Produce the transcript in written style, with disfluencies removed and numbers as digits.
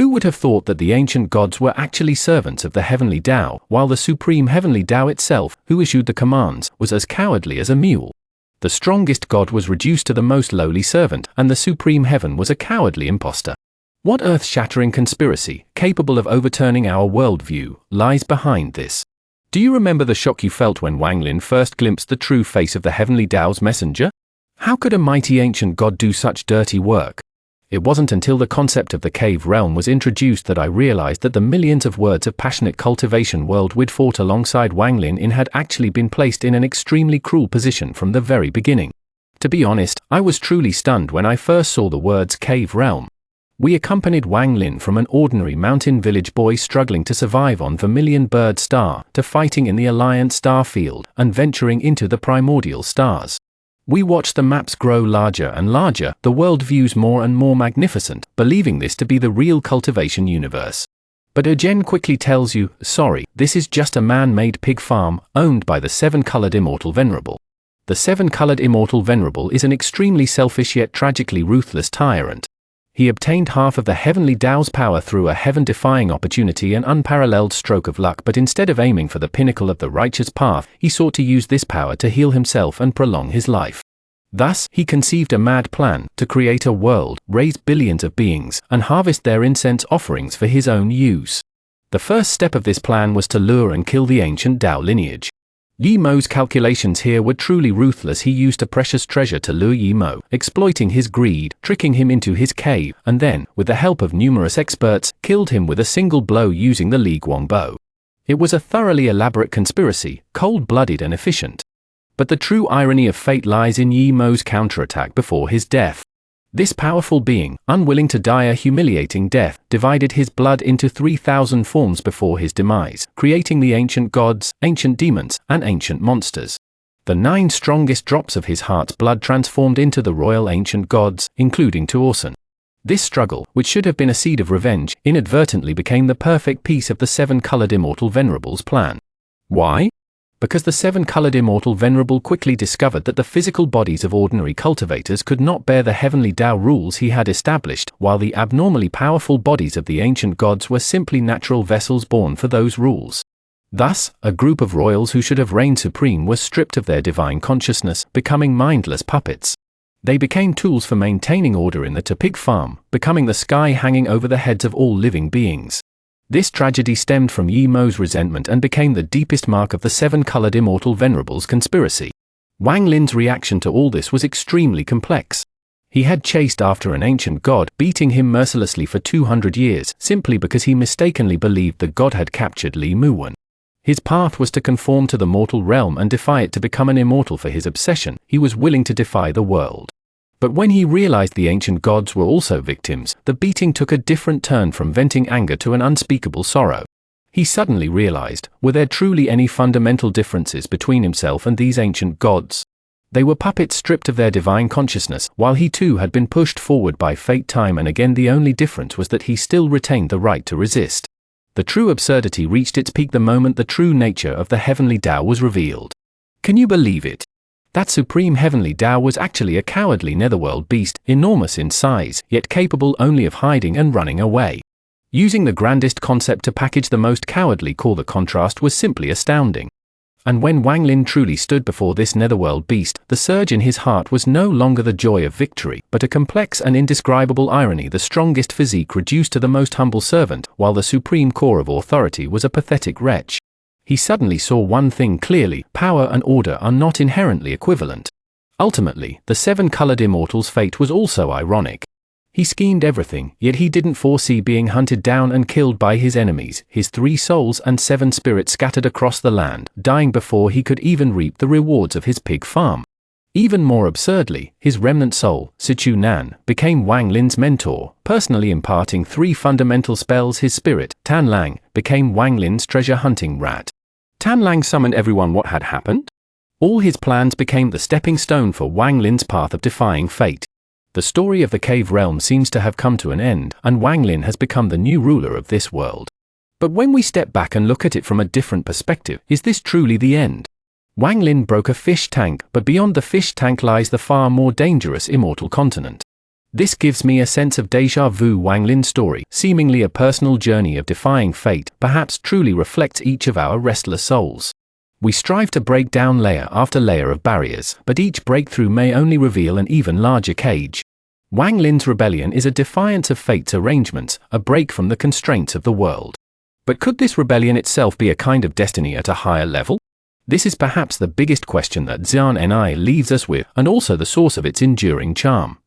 Who would have thought that the ancient gods were actually servants of the Heavenly Dao, while the supreme Heavenly Dao itself, who issued the commands, was as cowardly as a mule? The strongest god was reduced to the most lowly servant, and the supreme heaven was a cowardly impostor. What earth-shattering conspiracy, capable of overturning our worldview, lies behind this? Do you remember the shock you felt when Wang Lin first glimpsed the true face of the Heavenly Dao's messenger? How could a mighty ancient god do such dirty work? It wasn't until the concept of the cave realm was introduced that I realized that the millions of words of passionate cultivation worldwide fought alongside Wang Lin in had actually been placed in an extremely cruel position from the very beginning. To be honest, I was truly stunned when I first saw the words cave realm. We accompanied Wang Lin from an ordinary mountain village boy struggling to survive on Vermilion Bird Star to fighting in the Alliance star field and venturing into the primordial stars. We watched the maps grow larger and larger, the world views more and more magnificent, believing this to be the real cultivation universe. But Urgen quickly tells you, sorry, this is just a man-made pig farm, owned by the seven-colored Immortal Venerable. The seven-colored Immortal Venerable is an extremely selfish yet tragically ruthless tyrant. He obtained half of the Heavenly Dao's power through a heaven-defying opportunity and unparalleled stroke of luck, but instead of aiming for the pinnacle of the righteous path, he sought to use this power to heal himself and prolong his life. Thus, he conceived a mad plan to create a world, raise billions of beings, and harvest their incense offerings for his own use. The first step of this plan was to lure and kill the ancient Dao lineage. Yi Mo's calculations here were truly ruthless. He used a precious treasure to lure Yi Mo, exploiting his greed, tricking him into his cave, and then, with the help of numerous experts, killed him with a single blow using the Li Guang bow. It was a thoroughly elaborate conspiracy, cold-blooded and efficient. But the true irony of fate lies in Yi Mo's counterattack before his death. This powerful being, unwilling to die a humiliating death, divided his blood into 3,000 forms before his demise, creating the ancient gods, ancient demons, and ancient monsters. The 9 strongest drops of his heart's blood transformed into the royal ancient gods, including Tuosun. This struggle, which should have been a seed of revenge, inadvertently became the perfect piece of the seven-colored Immortal Venerable's plan. Why? Because the seven-colored Immortal Venerable quickly discovered that the physical bodies of ordinary cultivators could not bear the Heavenly Dao rules he had established, while the abnormally powerful bodies of the ancient gods were simply natural vessels born for those rules. Thus, a group of royals who should have reigned supreme were stripped of their divine consciousness, becoming mindless puppets. They became tools for maintaining order in the pig farm, becoming the sky hanging over the heads of all living beings. This tragedy stemmed from Yi Mo's resentment and became the deepest mark of the seven-colored Immortal Venerable's conspiracy. Wang Lin's reaction to all this was extremely complex. He had chased after an ancient god, beating him mercilessly for 200 years, simply because he mistakenly believed the god had captured Li Muwen. His path was to conform to the mortal realm and defy it to become an immortal. For his obsession, he was willing to defy the world. But when he realized the ancient gods were also victims, the beating took a different turn from venting anger to an unspeakable sorrow. He suddenly realized, were there truly any fundamental differences between himself and these ancient gods? They were puppets stripped of their divine consciousness, while he too had been pushed forward by fate time and again. The only difference was that he still retained the right to resist. The true absurdity reached its peak the moment the true nature of the Heavenly Dao was revealed. Can you believe it? That supreme Heavenly Dao was actually a cowardly netherworld beast, enormous in size, yet capable only of hiding and running away. Using the grandest concept to package the most cowardly core, the contrast was simply astounding. And when Wang Lin truly stood before this netherworld beast, the surge in his heart was no longer the joy of victory, but a complex and indescribable irony. The strongest physique reduced to the most humble servant, while the supreme core of authority was a pathetic wretch. He suddenly saw one thing clearly: power and order are not inherently equivalent. Ultimately, the seven-colored Immortal's fate was also ironic. He schemed everything, yet he didn't foresee being hunted down and killed by his enemies, his 3 souls and 7 spirits scattered across the land, dying before he could even reap the rewards of his pig farm. Even more absurdly, his remnant soul, Sichu Nan, became Wang Lin's mentor, personally imparting 3 fundamental spells. His spirit, Tan Lang, became Wang Lin's treasure hunting rat. Tan Lang summoned everyone. What had happened? All his plans became the stepping stone for Wang Lin's path of defying fate. The story of the cave realm seems to have come to an end, and Wang Lin has become the new ruler of this world. But when we step back and look at it from a different perspective, is this truly the end? Wang Lin broke a fish tank, but beyond the fish tank lies the far more dangerous immortal continent. This gives me a sense of déjà vu. Wang Lin's story, seemingly a personal journey of defying fate, perhaps truly reflects each of our restless souls. We strive to break down layer after layer of barriers, but each breakthrough may only reveal an even larger cage. Wang Lin's rebellion is a defiance of fate's arrangements, a break from the constraints of the world. But could this rebellion itself be a kind of destiny at a higher level? This is perhaps the biggest question that Xian Ni leaves us with, and also the source of its enduring charm.